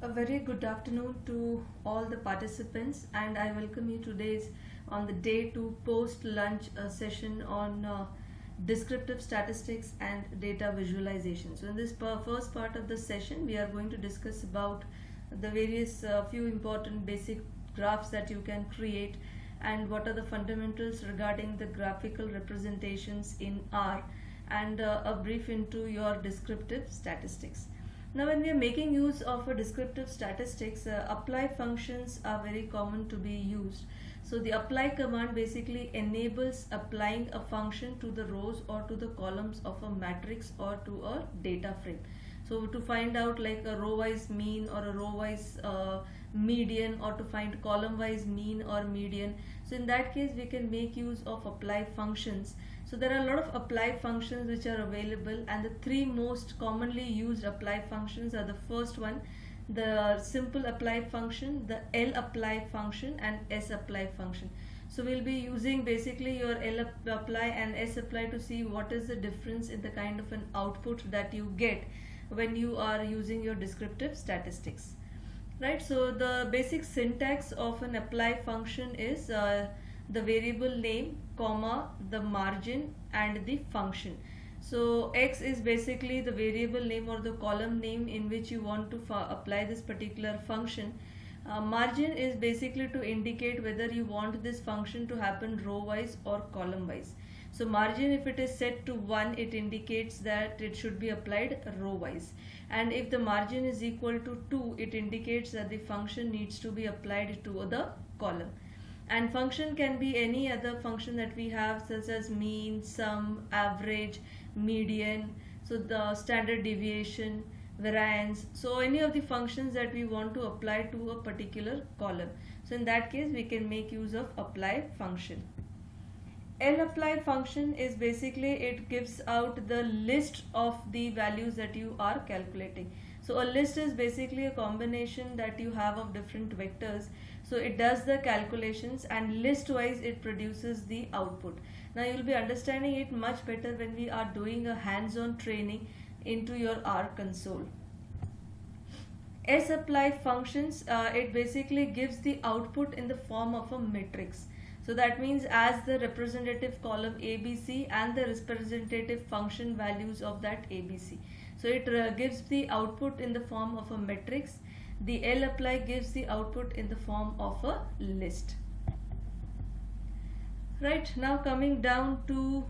A very good afternoon to all the participants, and I welcome you today's on the day 2 post lunch session on descriptive statistics and data visualization. So in this first part of the session we are going to discuss about the various few important basic graphs that you can create and what are the fundamentals regarding the graphical representations in R, and a brief into your descriptive statistics. Now when we are making use of a descriptive statistics, apply functions are very common to be used. So the apply command basically enables applying a function to the rows or to the columns of a matrix or to a data frame. So to find out like a row wise mean or a row wise median, or to find column wise mean or median, so in that case we can make use of apply functions. So there are a lot of apply functions which are available, and the three most commonly used apply functions are: the first one, the simple apply function, the L apply function, and S apply function. So we'll be using basically your L apply and S apply to see what is the difference in the kind of an output that you get when you are using your descriptive statistics. Right, so the basic syntax of an apply function is the variable name, comma, the margin, and the function. So X is basically the variable name or the column name in which you want to apply this particular function. Margin is basically to indicate whether you want this function to happen row wise or column wise. So margin, if it is set to 1, it indicates that it should be applied row wise, and if the margin is equal to 2, it indicates that the function needs to be applied to the column. And function can be any other function that we have, such as mean, sum, average, median, so the standard deviation, variance, so any of the functions that we want to apply to a particular column. So in that case we can make use of apply function. L apply function is basically, it gives out the list of the values that you are calculating. So a list is basically a combination that you have of different vectors. So it does the calculations, and list wise it produces the output. Now you will be understanding it much better when we are doing a hands-on training into your R console. S apply functions, it basically gives the output in the form of a matrix. So that means as the representative column ABC and the representative function values of that ABC. So it gives the output in the form of a matrix. The L apply gives the output in the form of a list. Right, now coming down to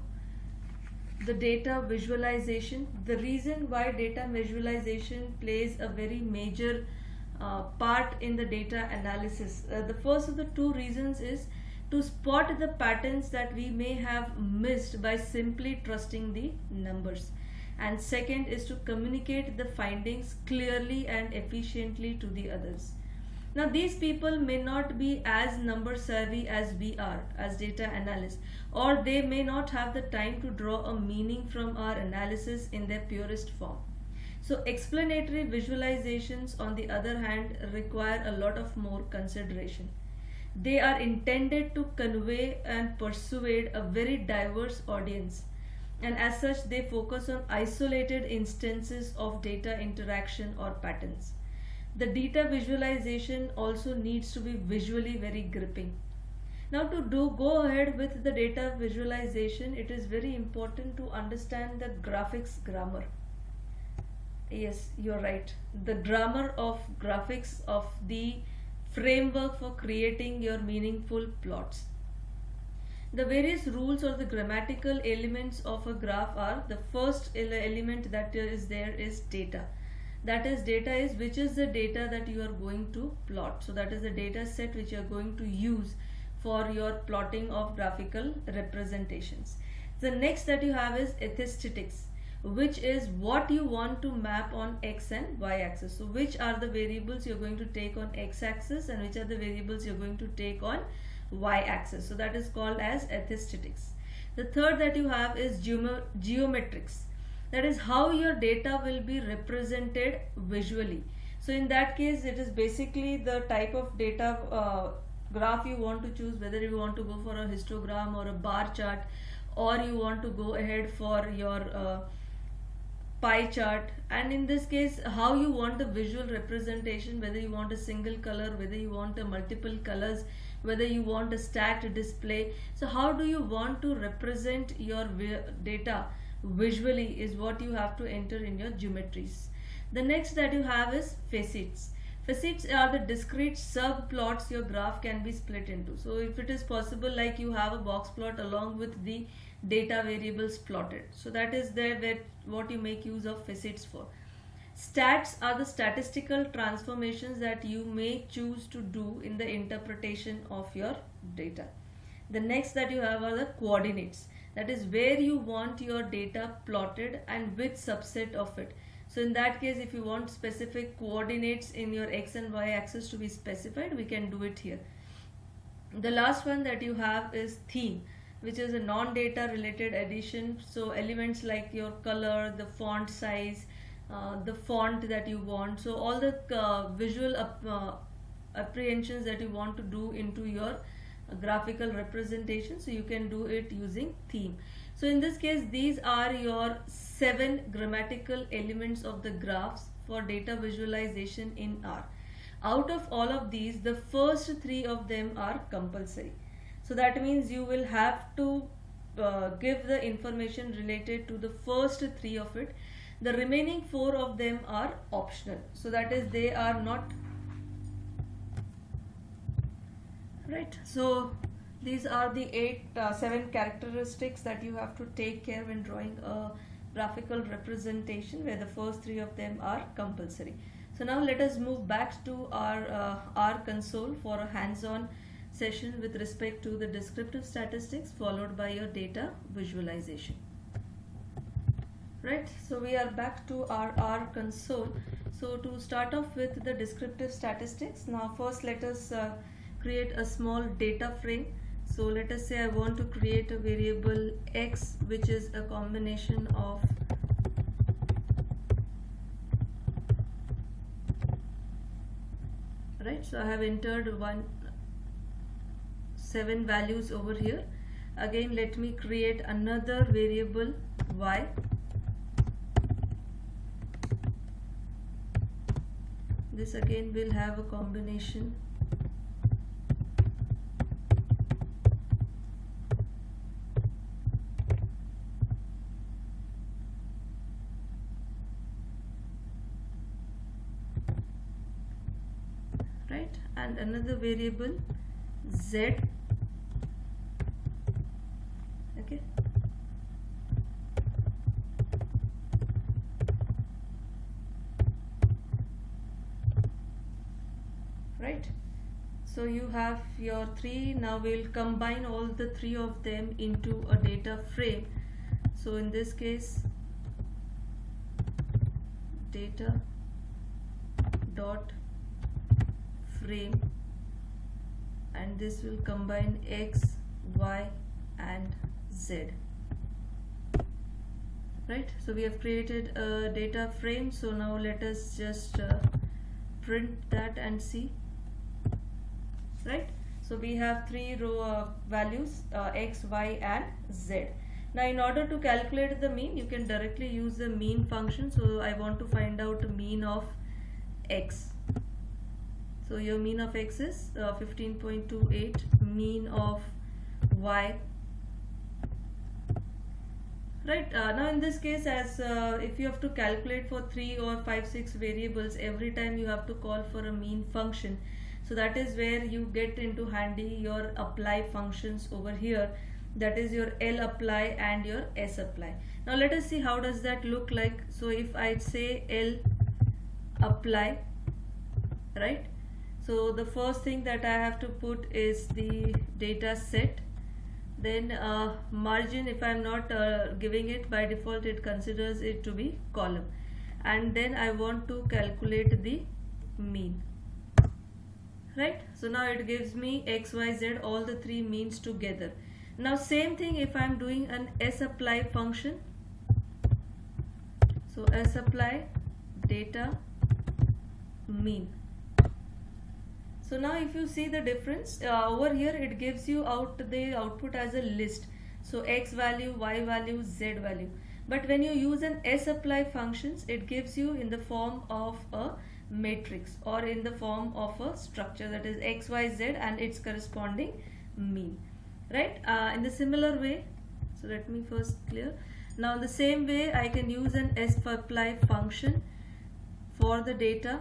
the data visualization. The reason why data visualization plays a very major part in the data analysis. The first of the two reasons is to spot the patterns that we may have missed by simply trusting the numbers, and second is to communicate the findings clearly and efficiently to the others. Now these people may not be as number savvy as we are as data analysts, or they may not have the time to draw a meaning from our analysis in their purest form. So explanatory visualizations on the other hand require a lot of more consideration. They are intended to convey and persuade a very diverse audience, and as such they focus on isolated instances of data interaction or patterns. The data visualization also needs to be visually very gripping. Now to go ahead with the data visualization, it is very important to understand the graphics grammar. Yes, you're right. The grammar of graphics, of the framework for creating your meaningful plots. The various rules or the grammatical elements of a graph are: the first element that is there is data. That is, data is which is the data that you are going to plot. So that is the data set which you are going to use for your plotting of graphical representations. The next that you have is aesthetics, which is what you want to map on x and y axis. So which are the variables you're going to take on x axis and which are the variables you're going to take on y axis. So that is called as aesthetics. The third that you have is geometrics. That is how your data will be represented visually. So in that case it is basically the type of data graph you want to choose, whether you want to go for a histogram or a bar chart, or you want to go ahead for your pie chart, and in this case how you want the visual representation, whether you want a single color, whether you want a multiple colors, whether you want a stacked display. So how do you want to represent your data visually is what you have to enter in your geometries. The next that you have is facets. Facets are the discrete subplots your graph can be split into. So if it is possible, like you have a box plot along with the data variables plotted, so that is there where what you make use of facets for. Stats are the statistical transformations that you may choose to do in the interpretation of your data. The next that you have are the coordinates, that is where you want your data plotted and which subset of it. So in that case, if you want specific coordinates in your x and y axis to be specified, we can do it here. The last one that you have is theme, which is a non-data related addition. So elements like your color, the font size, the font that you want, so all the visual apprehensions that you want to do into your graphical representation, so you can do it using theme. So in this case, these are your 7 grammatical elements of the graphs for data visualization in R. Out of all of these, the first 3 of them are compulsory. So that means you will have to give the information related to the first 3 of it. The remaining 4 of them are optional. So that is, they are not right. So these are the 7 characteristics that you have to take care when drawing a graphical representation, where the first 3 of them are compulsory. So now let us move back to our R console for a hands-on session with respect to the descriptive statistics, followed by your data visualization. Right, so we are back to our R console. So to start off with the descriptive statistics, now first let us create a small data frame. So let us say I want to create a variable x, which is a combination of right. So I have entered 7 values over here. Again, let me create another variable y. This again will have a combination right, and another variable z. Okay, right. So you have your 3. Now we'll combine all the 3 of them into a data frame. So in this case, data dot frame, and this will combine x, y and z. Right, so we have created a data frame. So now let us just print that and see. Right, so we have 3 row values x, y and z. Now in order to calculate the mean, you can directly use the mean function. So I want to find out the mean of x. So your mean of x is 15.28, mean of y. Right, now in this case, as if you have to calculate for 3 or 5, 6 variables, every time you have to call for a mean function. So that is where you get into handy your apply functions over here, that is your L apply and your S apply. Now let us see how does that look like. So if I say L apply, right, so the first thing that I have to put is the data set. Then margin, if I am not giving it, by default it considers it to be column, and then I want to calculate the mean. Right, so now it gives me x, y, z, all the 3 means together. Now same thing if I am doing an S apply function. So S apply data mean. So now if you see the difference over here, it gives you out the output as a list. So x value, y value, z value. But when you use an sapply functions, it gives you in the form of a matrix or in the form of a structure, that is xyz and its corresponding mean, right? In the similar way, so let me first clear. Now in the same way, I can use an sapply function for the data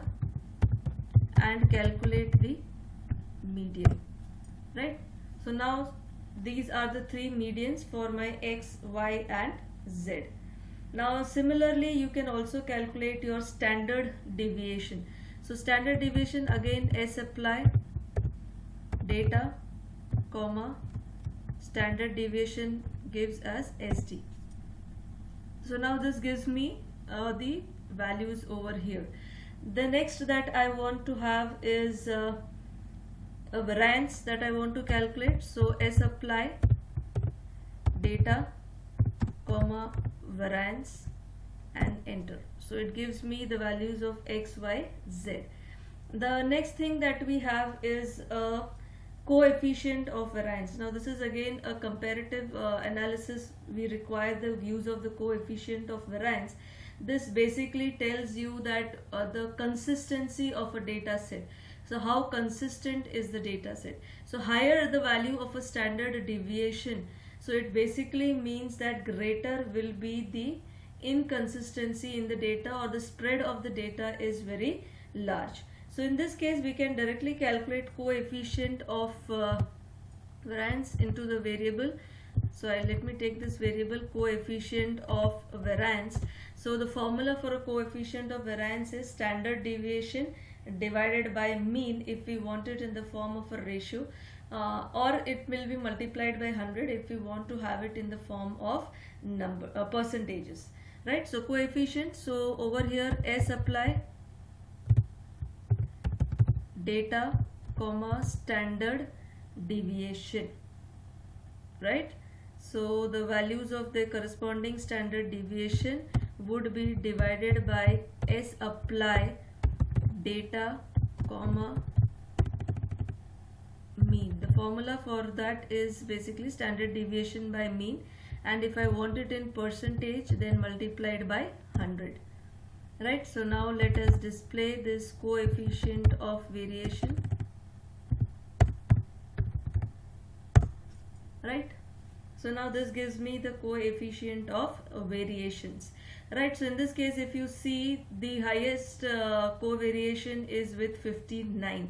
and calculate the median, right? So now these are the three medians for my x, y and z. Now similarly, you can also calculate your standard deviation. So standard deviation, again sapply data comma standard deviation gives us st. So now this gives me the values over here. The next that I want to have is a variance that I want to calculate. So sapply data comma variance and enter. So it gives me the values of x, y, z. The next thing that we have is a coefficient of variance. Now this is again a comparative analysis. We require the use of the coefficient of variance. This basically tells you that the consistency of a data set. So how consistent is the data set? So higher the value of a standard deviation, so it basically means that greater will be the inconsistency in the data, or the spread of the data is very large. So in this case, we can directly calculate coefficient of variance into the variable. So let me take this variable coefficient of variance. So the formula for a coefficient of variance is standard deviation divided by mean if we want it in the form of a ratio, or it will be multiplied by 100 if we want to have it in the form of number percentages, right? So coefficient, so over here sapply data comma standard deviation, right? So the values of the corresponding standard deviation would be divided by sapply data comma mean. The formula for that is basically standard deviation by mean, and if I want it in percentage, then multiplied by 100, right? So now let us display this coefficient of variation, right? So now this gives me the coefficient of variations, right? So in this case, if you see, the highest covariation is with 59.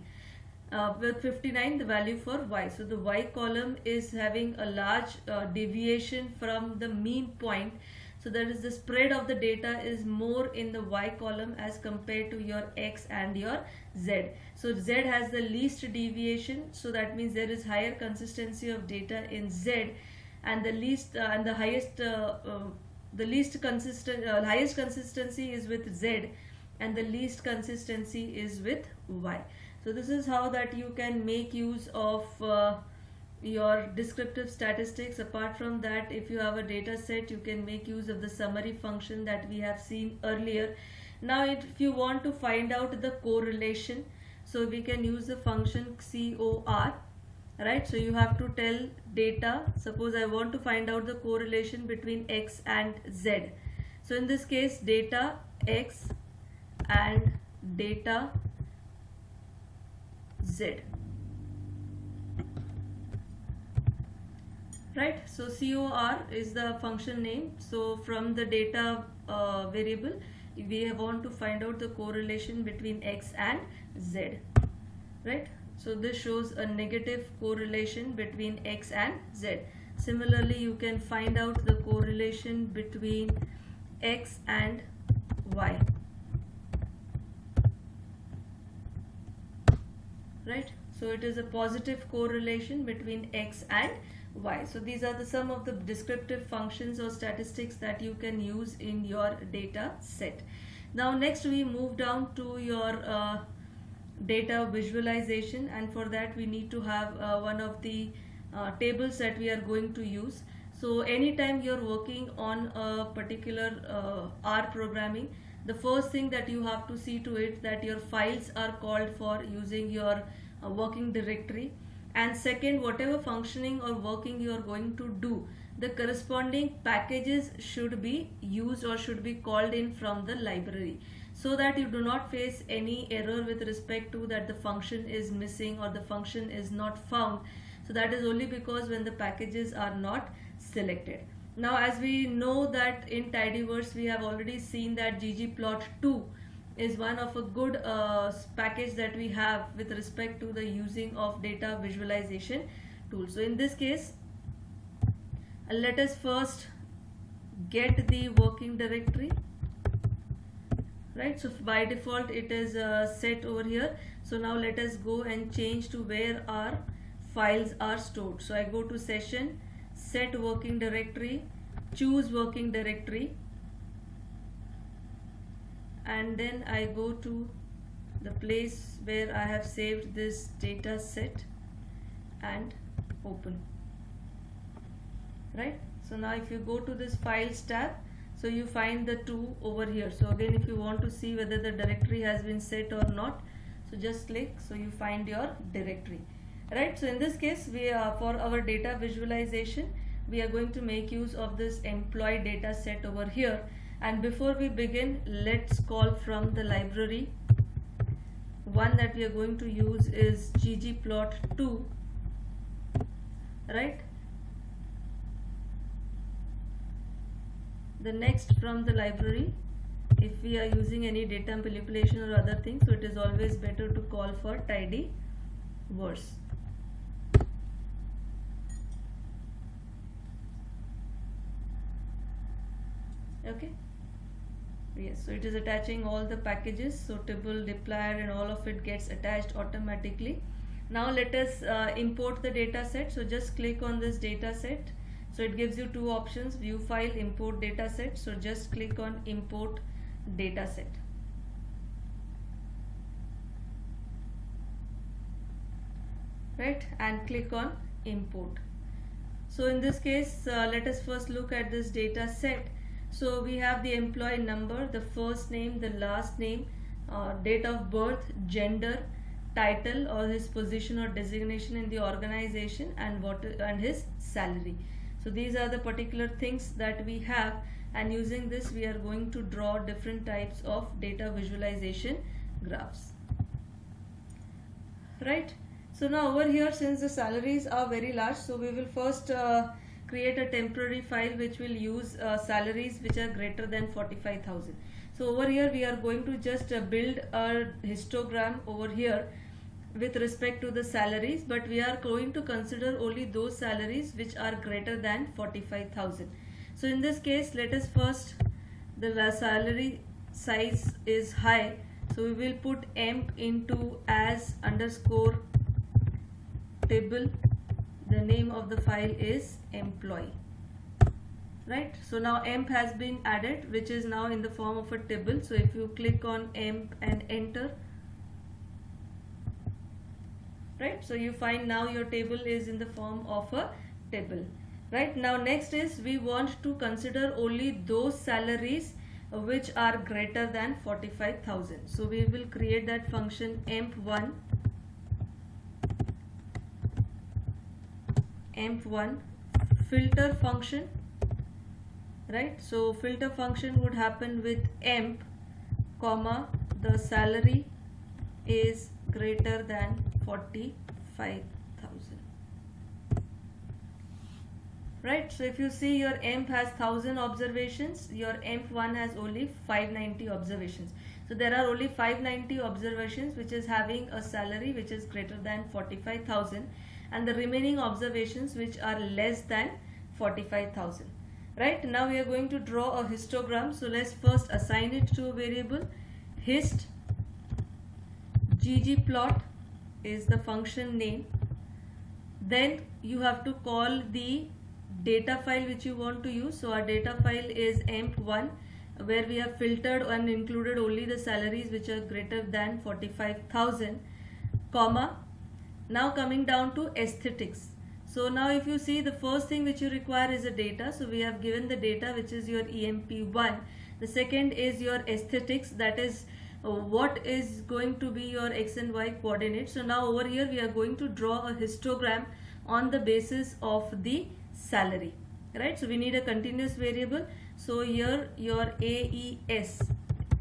With 59, the value for y. So the y column is having a large deviation from the mean point. So that is, the spread of the data is more in the y column as compared to your x and your z. So z has the least deviation. So that means there is higher consistency of data in z, and the least and the highest highest consistency is with z, and the least consistency is with y. So this is how that you can make use of your descriptive statistics. Apart from that, if you have a data set, you can make use of the summary function that we have seen earlier. Now if you want to find out the correlation, so we can use the function COR, right? So you have to tell data, suppose I want to find out the correlation between x and z. So in this case, data x and data z, right? So COR is the function name. So from the data variable, we want to find out the correlation between x and z, right? So this shows a negative correlation between x and z. Similarly, you can find out the correlation between x and y, right? So it is a positive correlation between x and y. So these are some of the descriptive functions or statistics that you can use in your data set. Now next we move down to your data visualization, and for that we need to have one of the tables that we are going to use. So anytime you're working on a particular R programming, the first thing that you have to see to it that your files are called for using your working directory, and second, whatever functioning or working you are going to do, the corresponding packages should be used or should be called in from the library, so that you do not face any error with respect to that the function is missing or the function is not found. So that is only because when the packages are not selected. Now as we know that in Tidyverse we have already seen that ggplot2 is one of a good package that we have with respect to the using of data visualization tool. So in this case, let us first get the working directory, right? So by default it is set over here. So now let us go and change to where our files are stored. So I go to session, set working directory, choose working directory, and then I go to the place where I have saved this data set and open, right? So now if you go to this files tab, so you find the two over here. So again, if you want to see whether the directory has been set or not, so just click, so you find your directory, right? So in this case, we are for our data visualization, we are going to make use of this employee data set over here. And before we begin, let's call from the library. One that we are going to use is ggplot2, right? The next from the library, if we are using any data manipulation or other things, so it is always better to call for Tidyverse. Okay. Yes, so it is attaching all the packages, so tibble, dplyr, and all of it gets attached automatically. Now let us import the data set. So just click on this data set. So it gives you two options, view file, import data set. So just click on import data set. Right, and click on import. So in this case, let us first look at this data set. So we have the employee number, the first name, the last name, date of birth, gender, title or his position or designation in the organization, and his salary. So these are the particular things that we have, and using this we are going to draw different types of data visualization graphs, right? So now over here, since the salaries are very large, so we will first create a temporary file which will use salaries which are greater than 45,000. So over here we are going to just build a histogram over here with respect to the salaries, but we are going to consider only those salaries which are greater than 45,000. So in this case, let us first, the salary size is high, so we will put emp into as underscore table. The name of the file is employee, right? So now emp has been added, which is now in the form of a table. So if you click on emp and enter, right, so you find now your table is in the form of a table, right? Now next is we want to consider only those salaries which are greater than 45,000. So we will create that function emp1 filter function, right? So filter function would happen with emp comma the salary is greater than 45,000, right? So if you see your emp has 1000 observations, your emp1 has only 590 observations. So there are only 590 observations which is having a salary which is greater than 45,000, and the remaining observations which are less than 45,000, right? Now we are going to draw a histogram. So let's first assign it to a variable. Hist ggplot is the function name. Then you have to call the data file which you want to use. So our data file is emp1, where we have filtered and included only the salaries which are greater than 45,000, comma. Now coming down to aesthetics. So now if you see, the first thing which you require is a data. So we have given the data which is your emp1. The second is your aesthetics, that is what is going to be your x and y coordinates. So now over here we are going to draw a histogram on the basis of the salary. right? So we need a continuous variable. So here your AES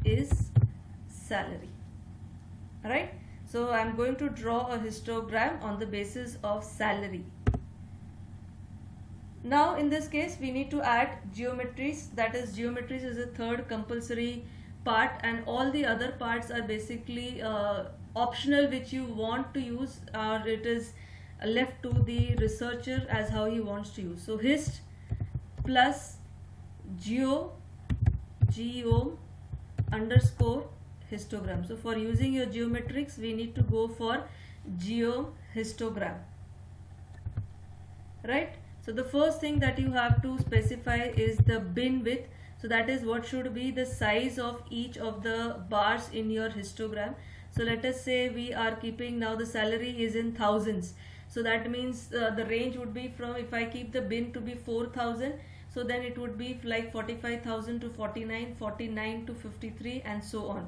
is salary, right? So I'm going to draw a histogram on the basis of salary. Now in this case we need to add geometries, that is geometries is a third compulsory part, and all the other parts are basically optional, which you want to use, or it is left to the researcher as how he wants to use. So hist plus geo underscore histogram. So for using your geometrics we need to go for geo histogram, right? So the first thing that you have to specify is the bin width. So that is what should be the size of each of the bars in your histogram. So let us say we are keeping, now the salary is in thousands. So that means the range would be from, if I keep the bin to be 4,000, so then it would be like 45,000 to 49, 49 to 53 and so on.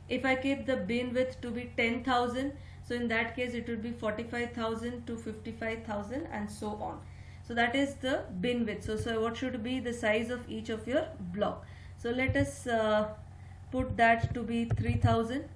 If I keep the bin width to be 10,000, so in that case it would be 45,000 to 55,000 and so on. So that is the bin width. So what should be the size of each of your block? So let us put that to be 3000.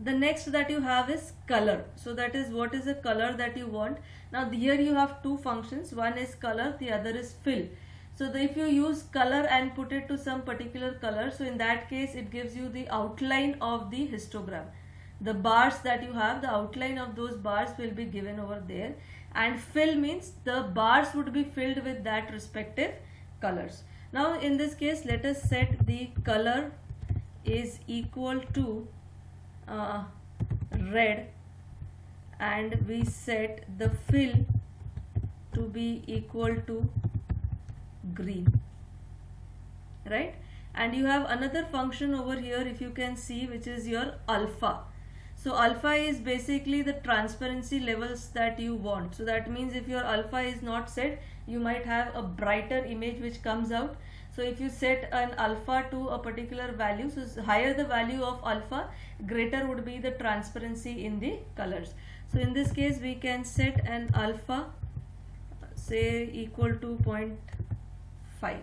The next that you have is color. So that is what is the color that you want. Now here you have two functions. One is color, the other is fill. So if you use color and put it to some particular color, so in that case it gives you the outline of the histogram. The bars that you have, the outline of those bars will be given over there. And fill means the bars would be filled with that respective colors. Now in this case let us set the color is equal to red, and we set the fill to be equal to green, right? And you have another function over here, if you can see, which is your alpha. So alpha is basically the transparency levels that you want. So that means if your alpha is not set, you might have a brighter image which comes out. So if you set an alpha to a particular value, so higher the value of alpha, greater would be the transparency in the colors. So in this case we can set an alpha, say equal to 0.5,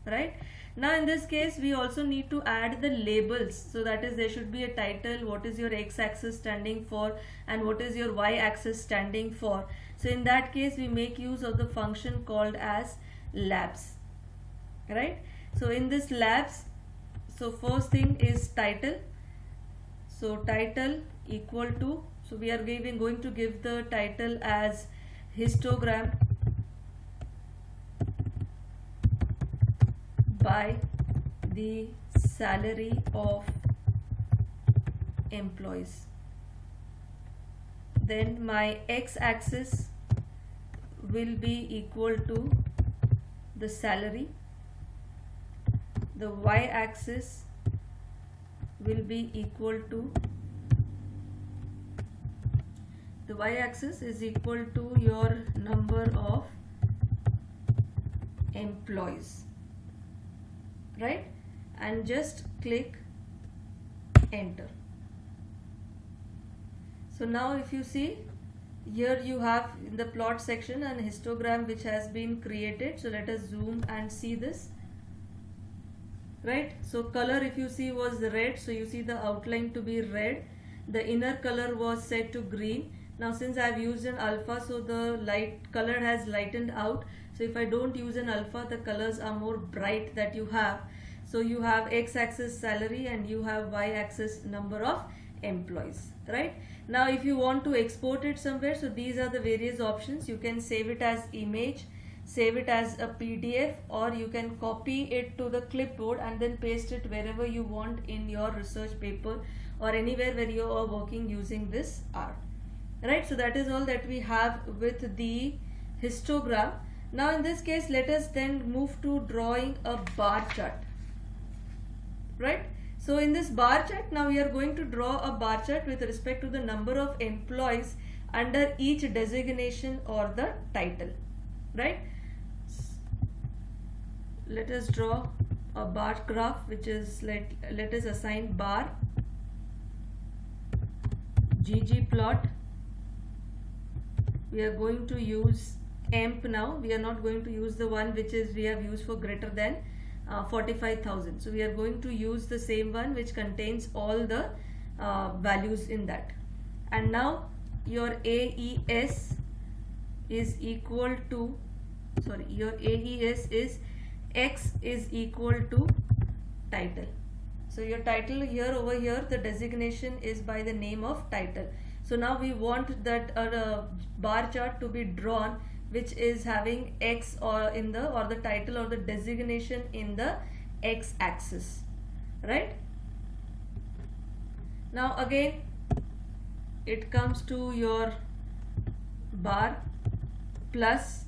right? Now in this case we also need to add the labels. So that is, there should be a title, what is your x-axis standing for and what is your y-axis standing for. So in that case we make use of the function called as labs, right? So in this labs, so first thing is title. So title equal to, so we are going to give the title as histogram by the salary of employees. Then my x-axis will be equal to the salary. The y-axis will be equal to, the y-axis is equal to your number of employees, right? And just click enter. So now if you see, here you have in the plot section an histogram which has been created. So let us zoom and see this, right? So color, if you see, was red, so you see the outline to be red. The inner color was set to green. Now since I have used an alpha, so the light color has lightened out. So if I don't use an alpha, the colors are more bright that you have. So you have x-axis salary and you have y-axis number of employees, right? Now if you want to export it somewhere, so these are the various options. You can save it as image, save it as a PDF, or you can copy it to the clipboard and then paste it wherever you want in your research paper or anywhere where you are working using this art, right? So that is all that we have with the histogram. Now in this case let us then move to drawing a bar chart, right? So in this bar chart, now we are going to draw a bar chart with respect to the number of employees under each designation or the title, right? Let us draw a bar graph, which is let us assign bar ggplot. We are going to use emp now. We are not going to use the one which is we have used for greater than 45,000. So we are going to use the same one which contains all the values in that. And now your AES is equal to, sorry, your AES is X is equal to title. So your title here, over here, the designation is by the name of title. So now we want that bar chart to be drawn which is having X or the title or the designation in the X axis, right? Now again it comes to your bar plus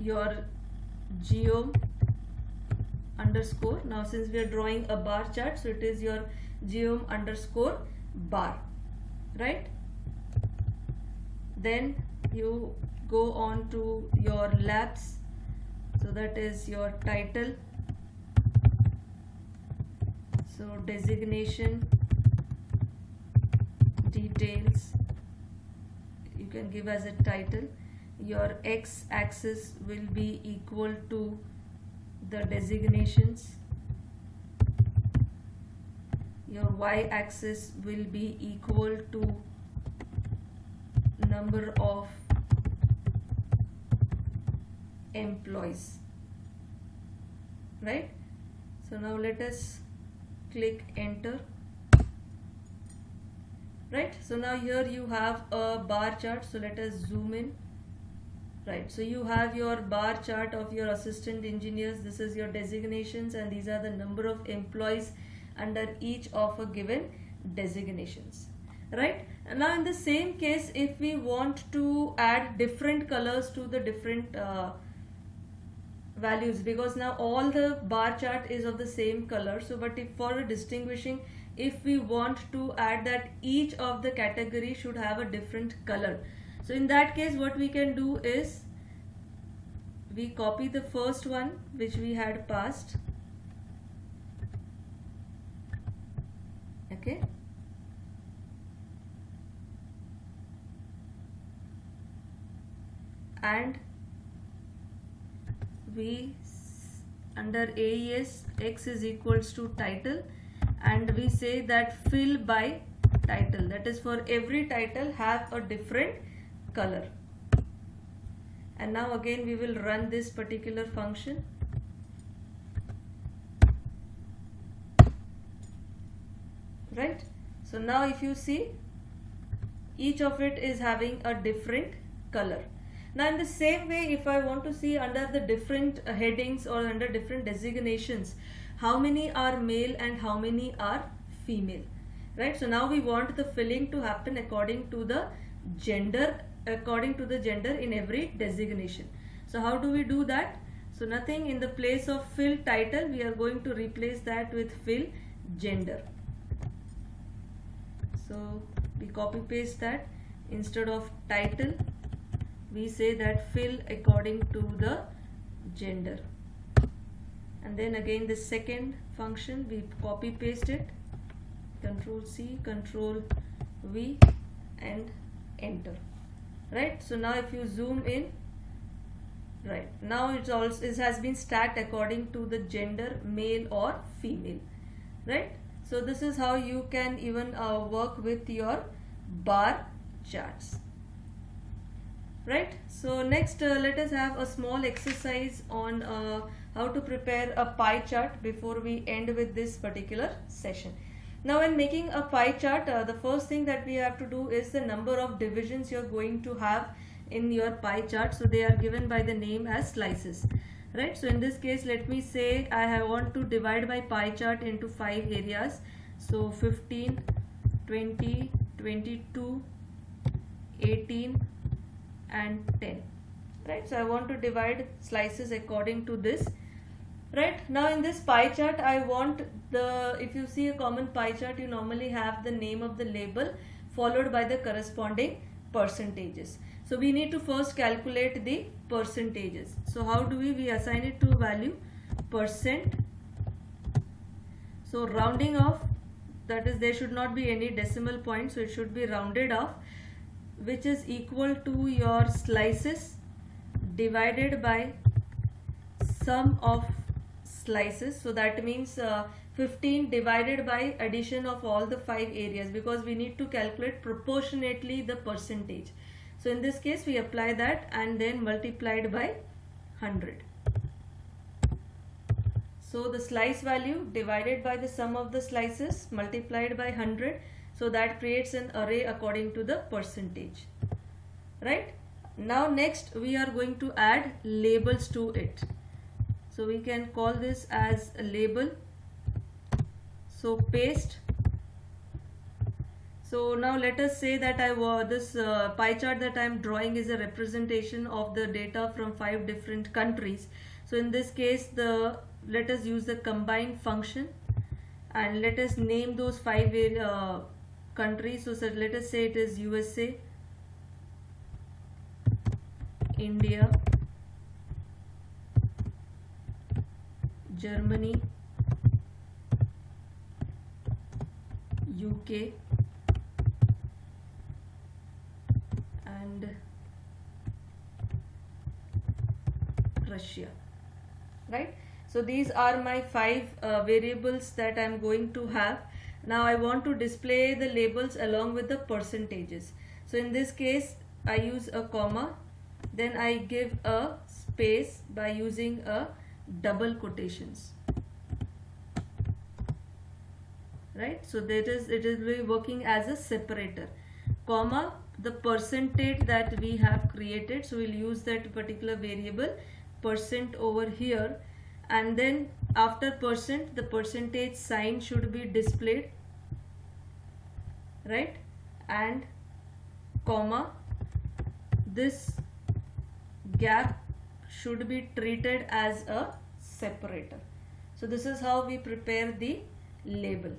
your geom underscore. Now since we are drawing a bar chart, so it is your geom underscore bar, right? Then you go on to your labs, so that is your title, so designation details you can give as a title. Your X axis will be equal to the designations, your Y axis will be equal to number of employees, right? So now let us click enter, right? So now here you have a bar chart, so let us zoom in, right? So you have your bar chart of your assistant engineers, this is your designations, and these are the number of employees under each of a given designations, right? And now in the same case, if we want to add different colors to the different values, because now all the bar chart is of the same color, so but if for distinguishing, if we want to add that each of the category should have a different color, so in that case what we can do is we copy the first one which we had passed, okay, and we under AES X is equals to title, and we say that fill by title, that is for every title have a different color. And now again we will run this particular function, right? So now if you see, each of it is having a different color. Now in the same way, if I want to see under the different headings or under different designations, how many are male and how many are female, right? So now we want the filling to happen according to the gender, in every designation. So how do we do that? So nothing, in the place of fill title, we are going to replace that with fill gender. So we copy paste that, instead of title we say that fill according to the gender, and then again the second function we copy paste it, Control C, Control V, and enter, right? So now if you zoom in, right, now it has been stacked according to the gender, male or female, right? So this is how you can even work with your bar charts, right? So next let us have a small exercise on how to prepare a pie chart before we end with this particular session. Now when making a pie chart, the first thing that we have to do is the number of divisions you're going to have in your pie chart. So they are given by the name as slices, right? So in this case, let me say I want to divide my pie chart into 5 areas. So 15, 20, 22, 18 and 10, right? So I want to divide slices according to this, right? Now in this pie chart, I want the, if you see a common pie chart, you normally have the name of the label followed by the corresponding percentages. So we need to first calculate the percentages. So how do we assign it to value percent. So rounding off, that is there should not be any decimal point, so it should be rounded off. which is equal to your slices divided by sum of slices. So that means 15 divided by addition of all the 5 areas, because we need to calculate proportionately the percentage. So in this case we apply that and then multiplied by 100. So the slice value divided by the sum of the slices multiplied by 100. So that creates an array according to the percentage. Right? Now next we are going to add labels to it. So we can call this as a label. So paste. So now let us say that this pie chart that I am drawing is a representation of the data from 5 different countries. So in this case let us use the combine function and let us name those 5 countries. So let us say it is USA, India, Germany, UK and Russia. Right? So these are my 5 variables that I am going to have. Now I want to display the labels along with the percentages. So in this case I use a comma, then I give a space by using a double quotations. Right? So that is, it is really working as a separator. Comma, the percentage that we have created. So we'll use that particular variable percent over here, and then after percent the percentage sign should be displayed, right? And comma, this gap should be treated as a separator. So this is how we prepare the label.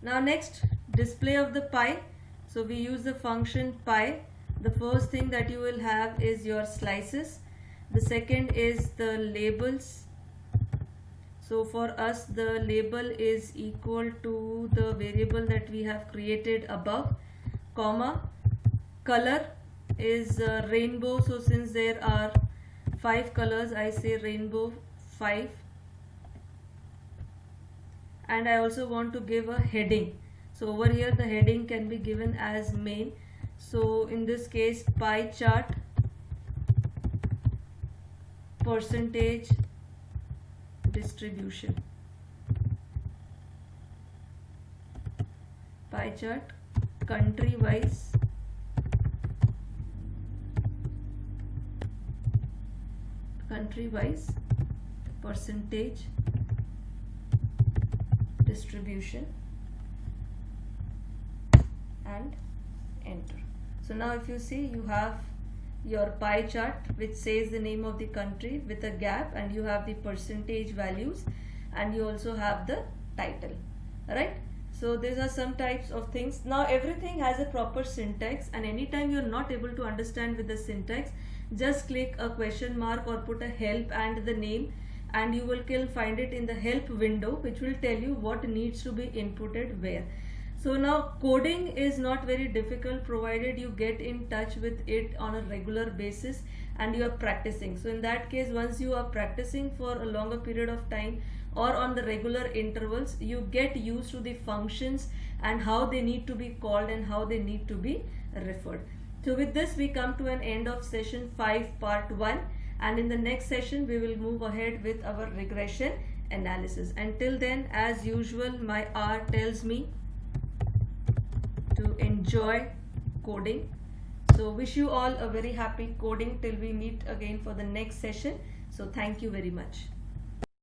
Now next, display of the pie. So we use the function pie. The first thing that you will have is your slices. The second is the labels. So for us the label is equal to the variable that we have created above, comma, color is rainbow. So since there are 5 colors, I say rainbow 5. And I also want to give a heading. So over here the heading can be given as main. So in this case, pie chart percentage distribution. Pie chart country wise percentage distribution, and enter. So now if you see, you have your pie chart which says the name of the country with a gap, and you have the percentage values, and you also have the title, right? So these are some types of things. Now everything has a proper syntax, and anytime you're not able to understand with the syntax, just click a question mark or put a help and the name, and you will find it in the help window, which will tell you what needs to be inputted where. So now coding is not very difficult, provided you get in touch with it on a regular basis and you are practicing. So in that case, once you are practicing for a longer period of time or on the regular intervals, you get used to the functions and how they need to be called and how they need to be referred. So with this we come to an end of session 5 part 1, and in the next session we will move ahead with our regression analysis. Until then, as usual, my R tells me to enjoy coding. So wish you all a very happy coding till we meet again for the next session. So thank you very much.